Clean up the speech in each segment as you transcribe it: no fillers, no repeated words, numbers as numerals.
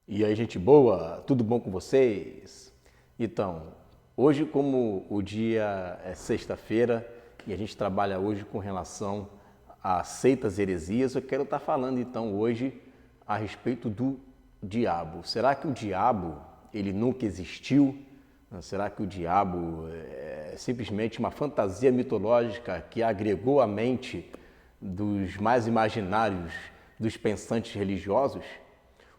E aí, gente boa, tudo bom com vocês? Então, hoje, como o dia é sexta-feira e a gente trabalha hoje com relação a seitas heresias, eu quero estar falando então hoje a respeito do diabo. Será que o diabo, ele nunca existiu? Será que o diabo é simplesmente uma fantasia mitológica que agregou a mente dos mais imaginários dos pensantes religiosos?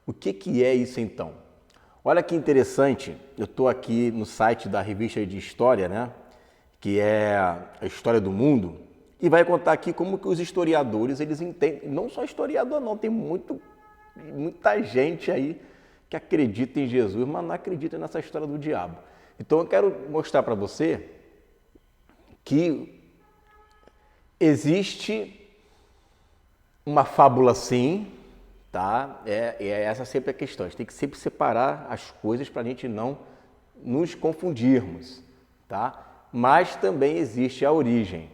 O que é isso então? Olha que interessante, eu estou aqui no site da revista de História, né? Que é a História do Mundo, e vai contar aqui como que os historiadores, eles entendem, não só historiador não, tem muita gente aí que acredita em Jesus, mas não acredita nessa história do diabo. Então eu quero mostrar para você que existe uma fábula sim, tá? É essa sempre a questão. A gente tem que sempre separar as coisas para a gente não nos confundirmos, tá? Mas também existe a origem.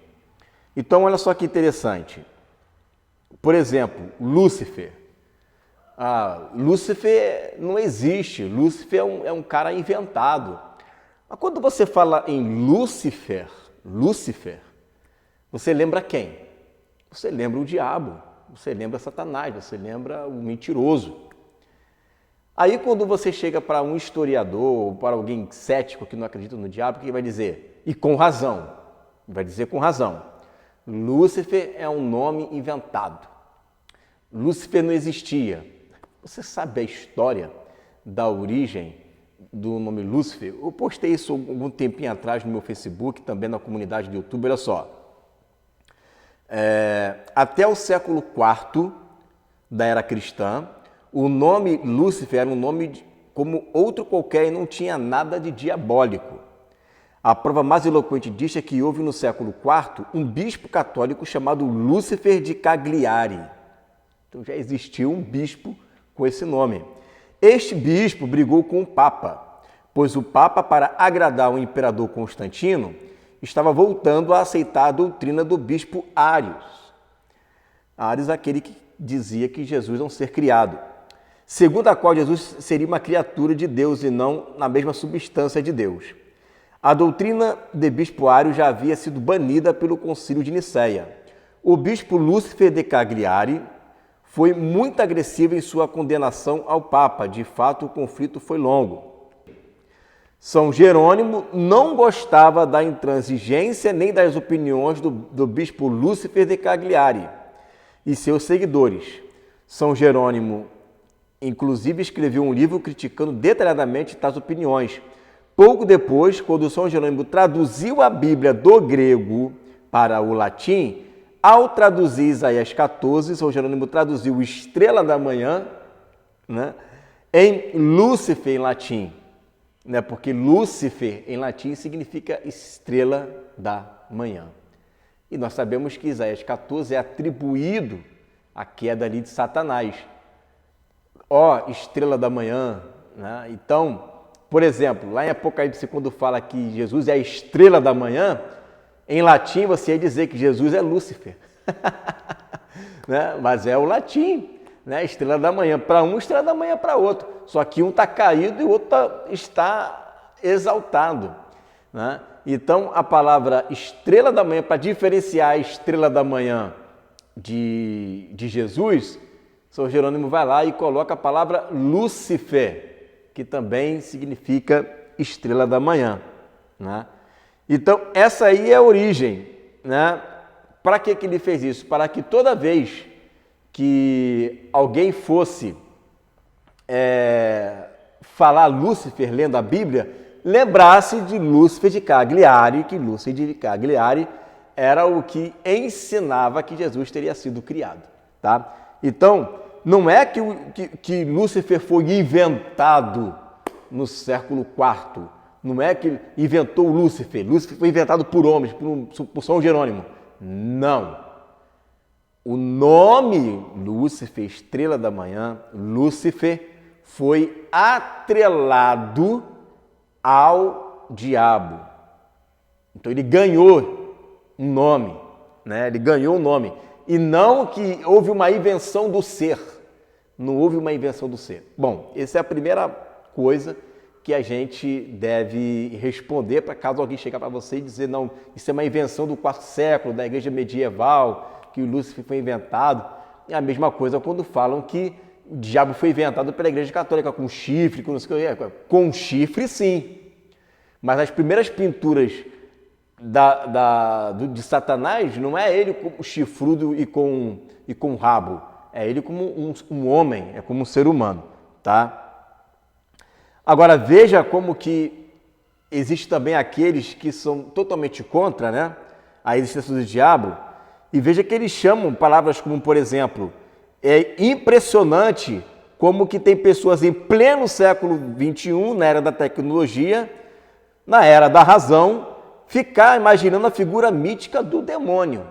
Então, olha só que interessante. Por exemplo, Lúcifer. Lúcifer não existe. Lúcifer é um cara inventado. Mas quando você fala em Lúcifer, você lembra quem? Você lembra o diabo. Você lembra Satanás, você lembra o mentiroso. Aí quando você chega para um historiador ou para alguém cético que não acredita no diabo, o que ele vai dizer? E com razão. Ele vai dizer com razão. Lúcifer é um nome inventado. Lúcifer não existia. Você sabe a história da origem do nome Lúcifer? Eu postei isso algum tempinho atrás no meu Facebook, também na comunidade do YouTube, olha só. Até o século IV da era cristã, o nome Lúcifer era um nome como outro qualquer e não tinha nada de diabólico. A prova mais eloquente disso é que houve no século IV um bispo católico chamado Lúcifer de Cagliari. Então já existiu um bispo com esse nome. Este bispo brigou com o Papa, pois o Papa, para agradar o imperador Constantino, estava voltando a aceitar a doutrina do bispo Ários. Ários é aquele que dizia que Jesus é um ser criado, segundo a qual Jesus seria uma criatura de Deus e não na mesma substância de Deus. A doutrina de bispo Ários já havia sido banida pelo concílio de Nicéia. O bispo Lúcifer de Cagliari foi muito agressivo em sua condenação ao Papa. De fato, o conflito foi longo. São Jerônimo não gostava da intransigência nem das opiniões do bispo Lúcifer de Cagliari e seus seguidores. São Jerônimo, inclusive, escreveu um livro criticando detalhadamente tais opiniões. Pouco depois, quando São Jerônimo traduziu a Bíblia do grego para o latim, ao traduzir Isaías 14, São Jerônimo traduziu Estrela da Manhã, né, em Lúcifer em latim. Porque Lúcifer em latim significa estrela da manhã. E nós sabemos que Isaías 14 é atribuído à queda ali de Satanás. Estrela da manhã. Né? Então, por exemplo, lá em Apocalipse, quando fala que Jesus é a estrela da manhã, em latim você ia dizer que Jesus é Lúcifer. Né? Mas é o latim. Né? Estrela da manhã para um, estrela da manhã para outro. Só que um está caído e o outro está exaltado. Né? Então, a palavra estrela da manhã, para diferenciar a estrela da manhã de Jesus, São Jerônimo vai lá e coloca a palavra Lúcifer, que também significa estrela da manhã. Né? Então, essa aí é a origem. Né? Para que ele fez isso? Para que toda vez que alguém fosse falar Lúcifer lendo a Bíblia, lembrasse de Lúcifer de Cagliari, que Lúcifer de Cagliari era o que ensinava que Jesus teria sido criado. Tá? Então, não é que Lúcifer foi inventado no século IV, não é que inventou Lúcifer. Lúcifer foi inventado por homens, por São Jerônimo. Não. O nome Lúcifer, estrela da manhã, Lúcifer, foi atrelado ao diabo. Então ele ganhou um nome, né? Ele ganhou um nome. E não que houve uma invenção do ser. Não houve uma invenção do ser. Bom, essa é a primeira coisa que a gente deve responder para caso alguém chegar para você e dizer, não, isso é uma invenção do quarto século, da igreja medieval, que o Lúcifer foi inventado. É a mesma coisa quando falam que o diabo foi inventado pela igreja católica com chifre, com não sei o que. Com chifre, sim. Mas as primeiras pinturas de Satanás não é ele como chifrudo e com rabo. É ele como um homem, é como um ser humano, tá? Agora, veja como que existe também aqueles que são totalmente contra, né, a existência do diabo, e veja que eles chamam palavras como, por exemplo, é impressionante como que tem pessoas em pleno século XXI, na era da tecnologia, na era da razão, ficar imaginando a figura mítica do demônio.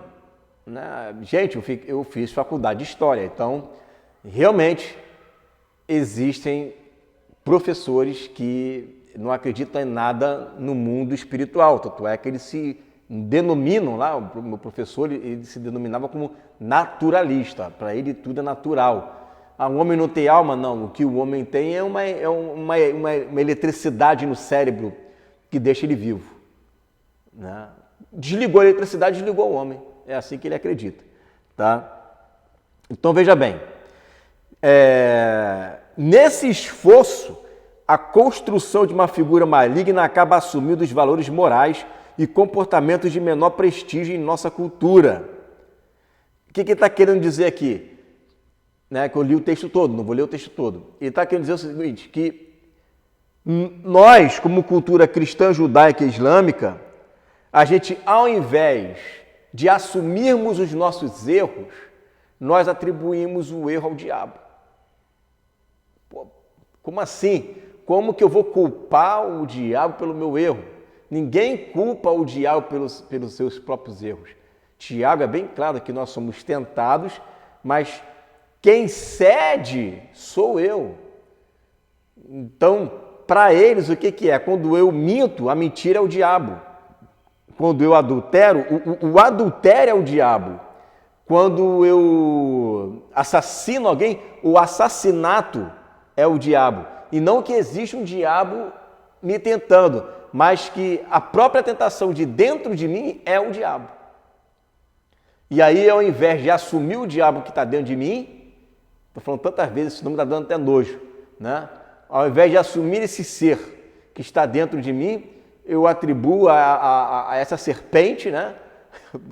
Né? Gente, eu fiz faculdade de História, então, realmente, existem professores que não acreditam em nada no mundo espiritual, tanto é que eles se denominam lá, o meu professor ele se denominava como naturalista, para ele tudo é natural. O homem não tem alma? Não, o que o homem tem é uma eletricidade no cérebro que deixa ele vivo. Né? Desligou a eletricidade, desligou o homem, é assim que ele acredita. Tá? Então veja bem, nesse esforço, a construção de uma figura maligna acaba assumindo os valores morais e comportamentos de menor prestígio em nossa cultura. O que ele está querendo dizer aqui? Né, que eu li o texto todo, não vou ler o texto todo. Ele está querendo dizer o seguinte, que nós, como cultura cristã, judaica e islâmica, a gente, ao invés de assumirmos os nossos erros, nós atribuímos o erro ao diabo. Pô, como assim? Como que eu vou culpar o diabo pelo meu erro? Ninguém culpa o diabo pelos seus próprios erros. Tiago é bem claro que nós somos tentados, mas quem cede sou eu. Então, para eles, o que é? Quando eu minto, a mentira é o diabo. Quando eu adultero, o adultério é o diabo. Quando eu assassino alguém, o assassinato é o diabo. E não que existe um diabo me tentando, mas que a própria tentação de dentro de mim é o diabo. E aí, ao invés de assumir o diabo que está dentro de mim, estou falando tantas vezes, esse nome está dando até nojo, né? Ao invés de assumir esse ser que está dentro de mim, eu atribuo a essa serpente, né?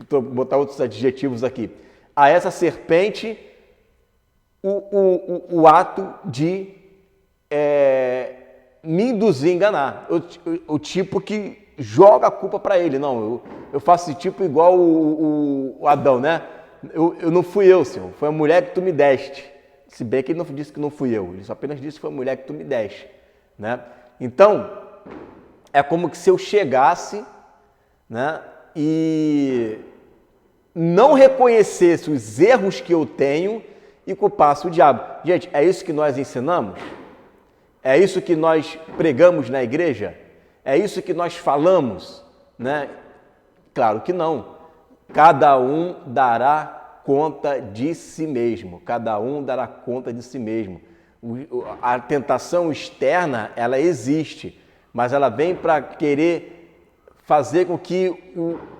Vou botar outros adjetivos aqui. A essa serpente o ato de me induzir a enganar. O tipo que joga a culpa para ele. Não, eu faço esse tipo igual o Adão, né? Eu não fui eu, Senhor, foi a mulher que tu me deste. Se bem que ele não disse que não fui eu, ele só apenas disse que foi a mulher que tu me deste. Né? Então, é como que se eu chegasse, né, e não reconhecesse os erros que eu tenho e culpasse o diabo. Gente, é isso que nós ensinamos? É isso que nós pregamos na igreja? É isso que nós falamos? Né? Claro que não. Cada um dará conta de si mesmo. Cada um dará conta de si mesmo. A tentação externa, ela existe, mas ela vem para querer fazer com que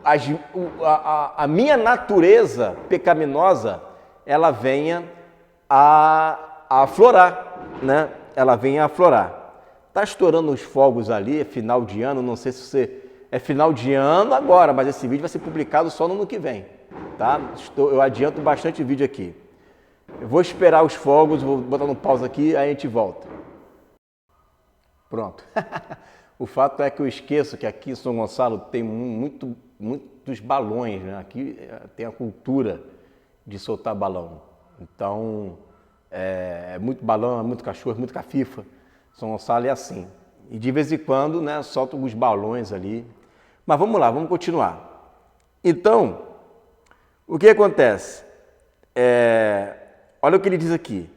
a minha natureza pecaminosa, ela venha a aflorar, né? Ela venha a aflorar. Está estourando os fogos ali, é final de ano, não sei se você... É final de ano agora, mas esse vídeo vai ser publicado só no ano que vem, tá? Eu adianto bastante vídeo aqui. Eu vou esperar os fogos, vou botar no pausa aqui, aí a gente volta. Pronto. O fato é que eu esqueço que aqui em São Gonçalo tem muitos balões, né? Aqui tem a cultura de soltar balão. Então, é muito balão, é muito cachorro, é muito cafifa. São Gonçalo é assim. E de vez em quando, né, solta alguns balões ali. Mas vamos lá, vamos continuar. Então, o que acontece? Olha o que ele diz aqui.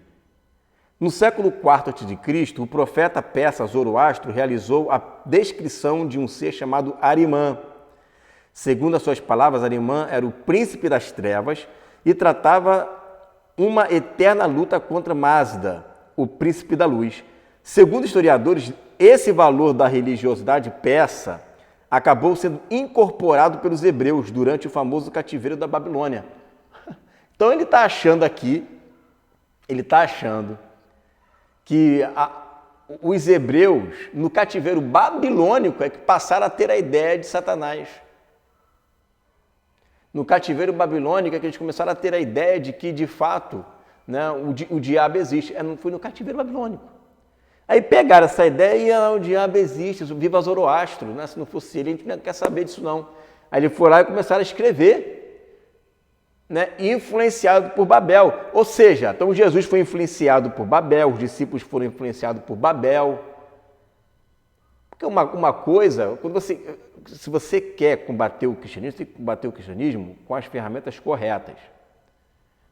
No século IV a.C., o profeta persa Zoroastro realizou a descrição de um ser chamado Arimã. Segundo as suas palavras, Arimã era o príncipe das trevas e tratava uma eterna luta contra Mazda, o príncipe da luz. Segundo historiadores, esse valor da religiosidade persa acabou sendo incorporado pelos hebreus durante o famoso cativeiro da Babilônia. Então ele está achando que os hebreus, no cativeiro babilônico, é que passaram a ter a ideia de Satanás. No cativeiro babilônico é que eles começaram a ter a ideia de que, de fato, né, o diabo existe. Não foi no cativeiro babilônico. Aí pegaram essa ideia e o diabo existe, viva Zoroastro, né? Se não fosse ele, a gente não quer saber disso não. Aí ele foi lá e começaram a escrever, né, influenciado por Babel. Ou seja, então Jesus foi influenciado por Babel, os discípulos foram influenciados por Babel. Porque uma coisa, se você quer combater o cristianismo, você tem que combater o cristianismo com as ferramentas corretas.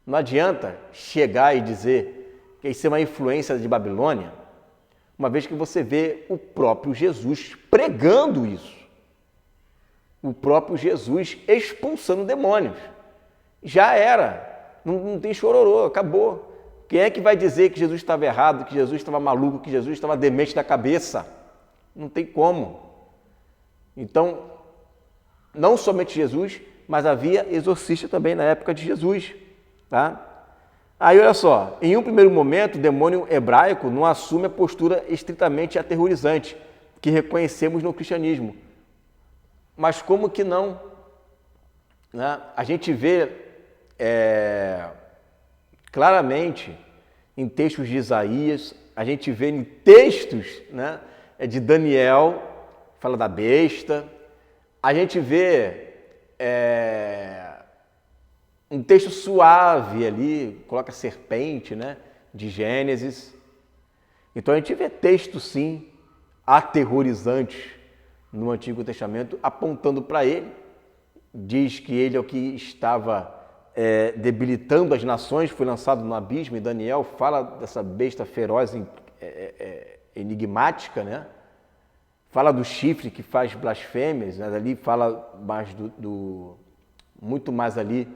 Não adianta chegar e dizer que isso é uma influência de Babilônia, uma vez que você vê o próprio Jesus pregando isso. O próprio Jesus expulsando demônios. Já era. Não tem chororô, acabou. Quem é que vai dizer que Jesus estava errado, que Jesus estava maluco, que Jesus estava demente da cabeça? Não tem como. Então, não somente Jesus, mas havia exorcista também na época de Jesus. Tá? Aí, olha só, em um primeiro momento, o demônio hebraico não assume a postura estritamente aterrorizante que reconhecemos no cristianismo. Mas como que não? Né? A gente vê claramente em textos de Isaías, a gente vê em textos, né, de Daniel, fala da besta, a gente vê um texto suave ali, coloca serpente, né, de Gênesis. Então a gente vê textos, sim, aterrorizantes no Antigo Testamento, apontando para ele. Diz que ele é o que estava debilitando as nações, foi lançado no abismo, e Daniel fala dessa besta feroz, enigmática, né? Fala do chifre que faz blasfêmias, né? Ali fala mais muito mais ali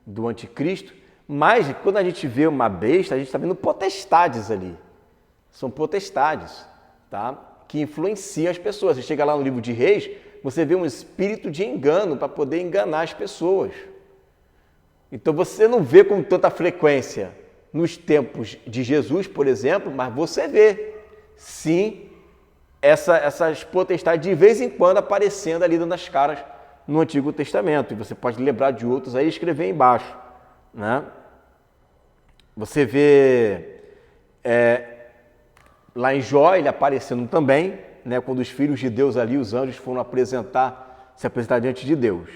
do anticristo, mas quando a gente vê uma besta, a gente está vendo potestades ali. São potestades, tá? Que influenciam as pessoas. Você chega lá no livro de Reis, você vê um espírito de engano para poder enganar as pessoas. Então você não vê com tanta frequência nos tempos de Jesus, por exemplo, mas você vê, sim, essas potestades de vez em quando aparecendo ali dando as caras no Antigo Testamento. E você pode lembrar de outros aí e escrever embaixo, né? Você vê lá em Jó, ele aparecendo também, né, quando os filhos de Deus ali, os anjos, foram se apresentar diante de Deus.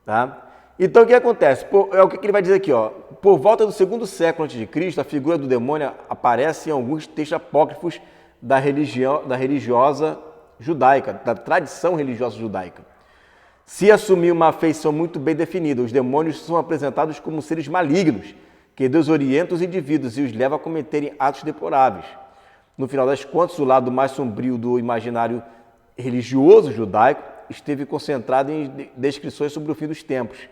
Tá? Então, o que acontece? O que ele vai dizer aqui, ó. Por volta do 2º século a.C., a figura do demônio aparece em alguns textos apócrifos da religiosa judaica, da tradição religiosa judaica. Se assumir uma afeição muito bem definida, os demônios são apresentados como seres malignos, que desorientam os indivíduos e os levam a cometerem atos deploráveis. No final das contas, o lado mais sombrio do imaginário religioso judaico esteve concentrado em descrições sobre o fim dos tempos.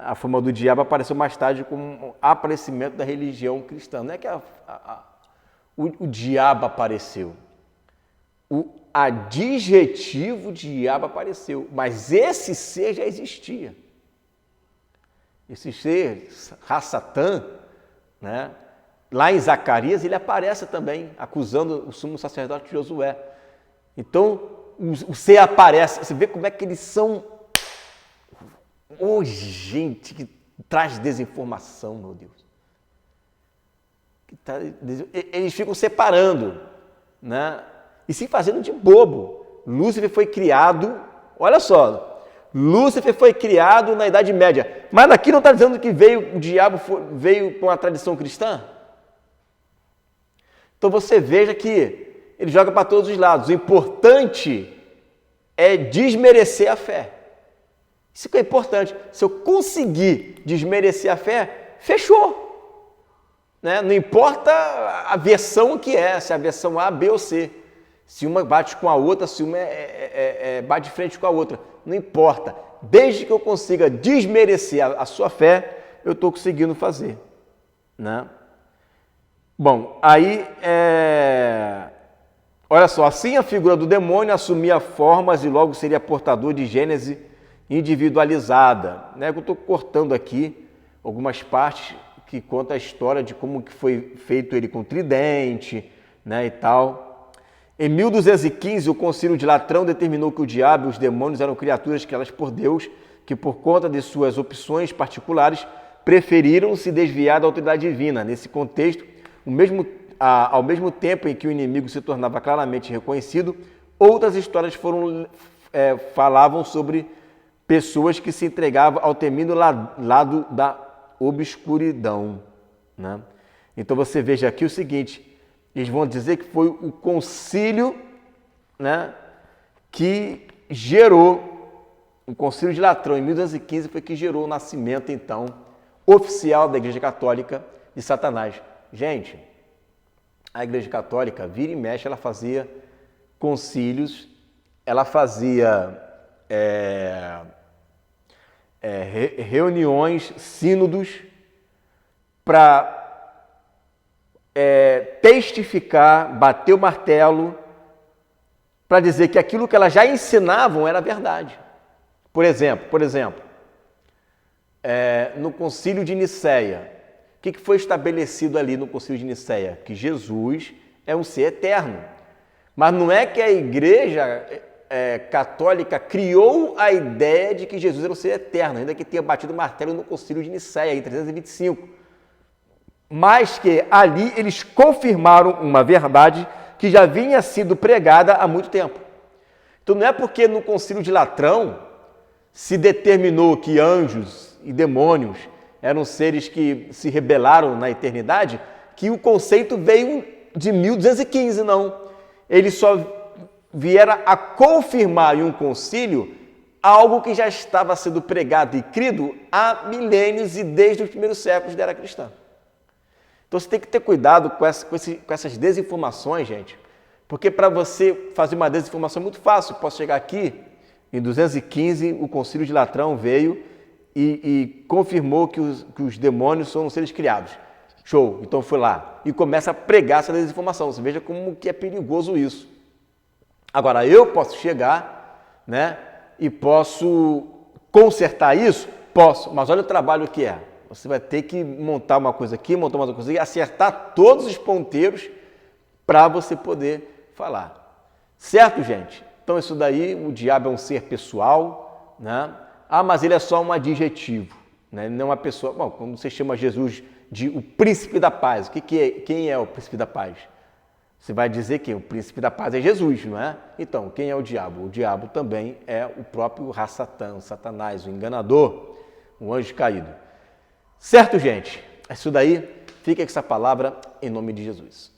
A fama do diabo apareceu mais tarde como um aparecimento da religião cristã. Não é que o diabo apareceu. O adjetivo diabo apareceu, mas esse ser já existia. Esse ser, Satã, né? Lá em Zacarias, ele aparece também, acusando o sumo sacerdote Josué. Então, o ser aparece, você vê como é que eles são... gente que traz desinformação, meu Deus. Eles ficam separando, né? E se fazendo de bobo. Lúcifer foi criado, olha só, Lúcifer foi criado na Idade Média. Mas aqui não está dizendo que o diabo veio com a tradição cristã? Então você veja que ele joga para todos os lados. O importante é desmerecer a fé. Isso que é importante. Se eu conseguir desmerecer a fé, fechou. Né? Não importa a versão que é, se é a versão A, B ou C. Se uma bate com a outra, se uma bate de frente com a outra. Não importa. Desde que eu consiga desmerecer a sua fé, eu estou conseguindo fazer. né? Bom, aí, olha só, assim a figura do demônio assumia formas e logo seria portador de gênese individualizada, né? Eu estou cortando aqui algumas partes que contam a história de como que foi feito ele com tridente, né, e tal. Em 1215, o Concílio de Latrão determinou que o diabo e os demônios eram criaturas criadas por Deus, que por conta de suas opções particulares preferiram se desviar da autoridade divina. Nesse contexto, ao mesmo tempo em que o inimigo se tornava claramente reconhecido, outras histórias falavam sobre pessoas que se entregavam ao temido lado da obscuridão, né? Então você veja aqui o seguinte, eles vão dizer que foi o concílio, né, que gerou, o Concílio de Latrão em 1215 foi que gerou o nascimento, então, oficial da Igreja Católica de Satanás. Gente, a Igreja Católica, vira e mexe, ela fazia concílios, ela fazia reuniões, sínodos, para testificar, bater o martelo, para dizer que aquilo que elas já ensinavam era verdade. Por exemplo, no Concílio de Nicéia, o que foi estabelecido ali no Concílio de Nicéia? Que Jesus é um ser eterno. Mas não é que a Igreja Católica criou a ideia de que Jesus era um ser eterno, ainda que tenha batido o martelo no Concílio de Nicéia, em 325. Mas que ali eles confirmaram uma verdade que já vinha sido pregada há muito tempo. Então não é porque no Concílio de Latrão se determinou que anjos e demônios eram seres que se rebelaram na eternidade, que o conceito veio de 1215, não. Eles só vieram a confirmar em um concílio algo que já estava sendo pregado e crido há milênios e desde os primeiros séculos da era cristã. Então você tem que ter cuidado com essas desinformações, gente, porque para você fazer uma desinformação é muito fácil. Posso chegar aqui, em 215, o Concílio de Latrão veio e confirmou que os demônios são seres criados. Show! Então foi lá e começa a pregar essa desinformação. Você veja como que é perigoso isso. Agora, eu posso chegar, né, e posso consertar isso? Posso, mas olha o trabalho que é. Você vai ter que montar uma coisa aqui, montar uma coisa aqui, acertar todos os ponteiros para você poder falar. Certo, gente? Então isso daí, o diabo é um ser pessoal, né? Ah, mas ele é só um adjetivo, né? Ele não é uma pessoa. Bom, quando você chama Jesus de o príncipe da paz, quem é o príncipe da paz? Você vai dizer que o príncipe da paz é Jesus, não é? Então, quem é o diabo? O diabo também é o próprio Satã, o Satanás, o enganador, o anjo caído. Certo, gente? É isso daí. Fica com essa palavra em nome de Jesus.